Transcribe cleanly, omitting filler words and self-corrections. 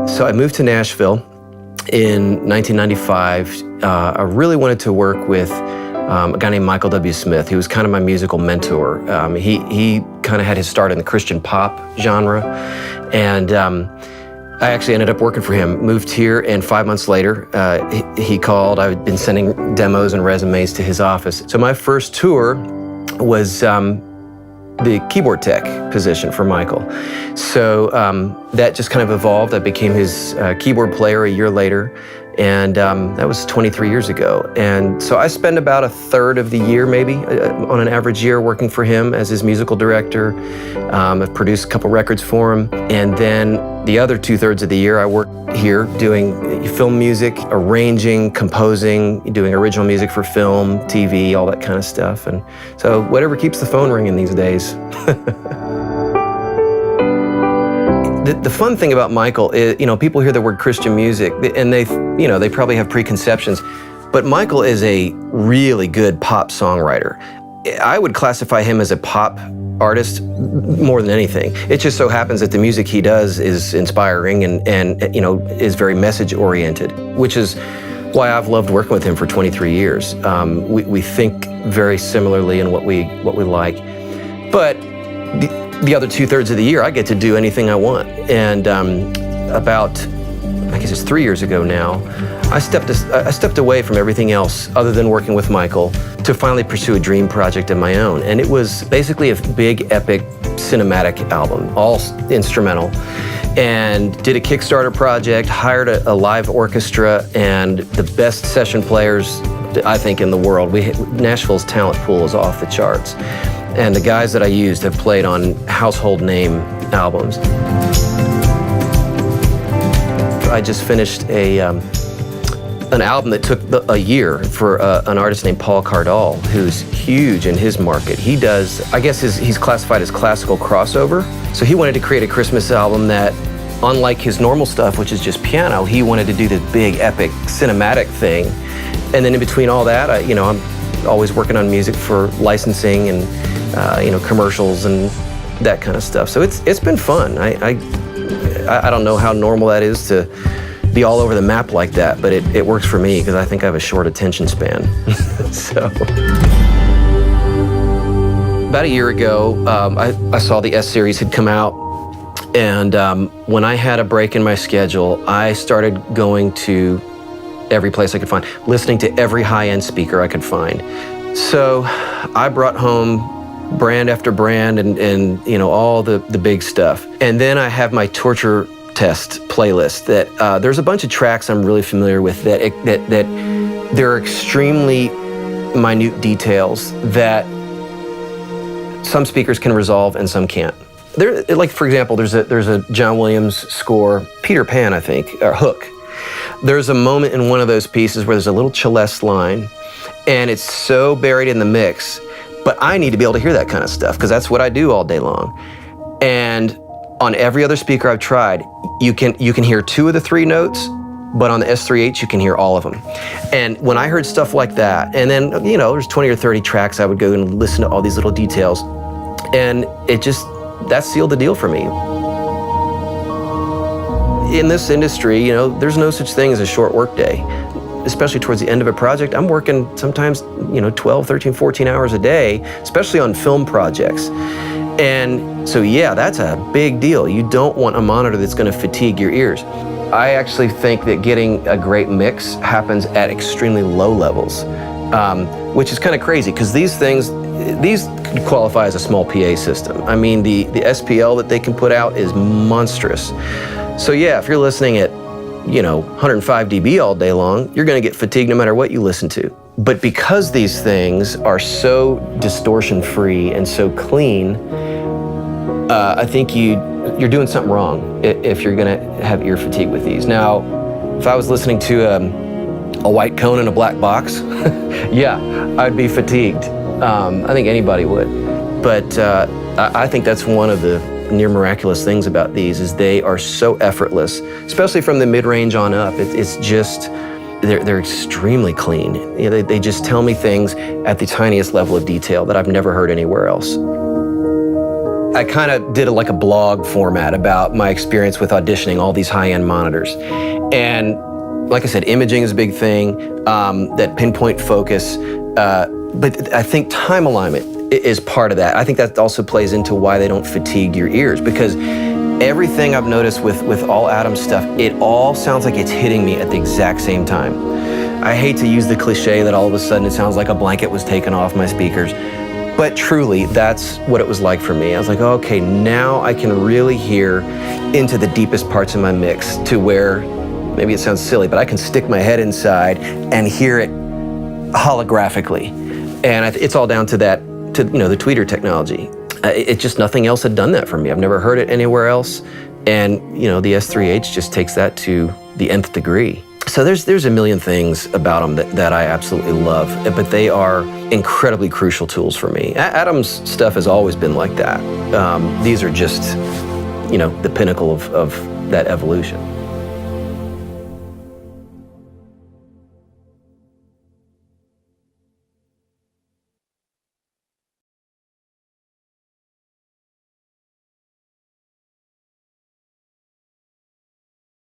So I moved to Nashville in 1995. I really wanted to work with a guy named Michael W. Smith. He was kind of my musical mentor. He kind of had his start in the Christian pop genre, and I actually ended up working for him. Moved here, and 5 months later, he called. I'd been sending demos and resumes to his office. So my first tour was the keyboard tech position for Michael. So that just kind of evolved. I became his keyboard player a year later, and that was 23 years ago. And so I spend about a third of the year, maybe, on an average year, working for him as his musical director. I've produced a couple records for him. And then the other 2/3 of the year, I work here doing film music, arranging, composing, doing original music for film, TV, all that kind of stuff. And so whatever keeps the phone ringing these days. The fun thing about Michael is, people hear the word Christian music and they probably have preconceptions, but Michael is a really good pop songwriter. I would classify him as a pop artist more than anything. It just so happens that the music he does is inspiring and is very message oriented, which is why I've loved working with him for 23 years. We think very similarly in what we like, but the other 2/3 of the year, I get to do anything I want. And about, I guess it's 3 years ago now, I stepped away from everything else other than working with Michael to finally pursue a dream project of my own. And it was basically a big, epic, cinematic album, all instrumental. And did a Kickstarter project, hired a live orchestra, and the best session players, I think, in the world. Nashville's talent pool is off the charts. And the guys that I used have played on household name albums. I just finished an album that took a year for an artist named Paul Cardall, who's huge in his market. He does, I guess he's classified as classical crossover. So he wanted to create a Christmas album that, unlike his normal stuff, which is just piano, he wanted to do this big, epic, cinematic thing. And then in between all that, I'm always working on music for licensing and commercials and that kind of stuff. So it's been fun. I don't know how normal that is to be all over the map like that, but it works for me because I think I have a short attention span. So about a year ago, I saw the S series had come out, and when I had a break in my schedule, I started going to every place I could find, listening to every high-end speaker I could find. So I brought home brand after brand and all the big stuff. And then I have my torture test playlist that there's a bunch of tracks I'm really familiar with that there are extremely minute details that some speakers can resolve and some can't. Like, for example, there's a John Williams score, Peter Pan, I think, or Hook. There's a moment in one of those pieces where there's a little celeste line, and it's so buried in the mix, but I need to be able to hear that kind of stuff because that's what I do all day long. And on every other speaker I've tried, you can hear 2 of the 3 notes, but on the S3H you can hear all of them. And when I heard stuff like that, and then there's 20 or 30 tracks, I would go and listen to all these little details, and that sealed the deal for me. In this industry, there's no such thing as a short work day. Especially towards the end of a project, I'm working sometimes, 12, 13, 14 hours a day, especially on film projects. And so, yeah, that's a big deal. You don't want a monitor that's going to fatigue your ears. I actually think that getting a great mix happens at extremely low levels, which is kind of crazy because these could qualify as a small PA system. I mean, the SPL that they can put out is monstrous. So yeah, if you're listening at 105 dB all day long, you're going to get fatigued no matter what you listen to. But because these things are so distortion-free and so clean, I think you're doing something wrong if you're going to have ear fatigue with these. Now, if I was listening to a white cone in a black box, yeah, I'd be fatigued. I think anybody would. But I think that's one of the near miraculous things about these is they are so effortless, especially from the mid-range on up. It's just, they're extremely clean. They just tell me things at the tiniest level of detail that I've never heard anywhere else. I kind of did like a blog format about my experience with auditioning all these high-end monitors. And like I said, imaging is a big thing, that pinpoint focus, but I think time alignment is part of that. I think that also plays into why they don't fatigue your ears, because everything I've noticed with all ADAM stuff, it all sounds like it's hitting me at the exact same time. I hate to use the cliche that all of a sudden it sounds like a blanket was taken off my speakers, but truly that's what it was like for me. I was like, okay, now I can really hear into the deepest parts of my mix, to where, maybe it sounds silly, but I can stick my head inside and hear it holographically. And it's all down to that, to the tweeter technology. It just, nothing else had done that for me. I've never heard it anywhere else. And the S3H just takes that to the nth degree. So there's a million things about them that I absolutely love, but they are incredibly crucial tools for me. ADAM's stuff has always been like that. These are just, the pinnacle of that evolution.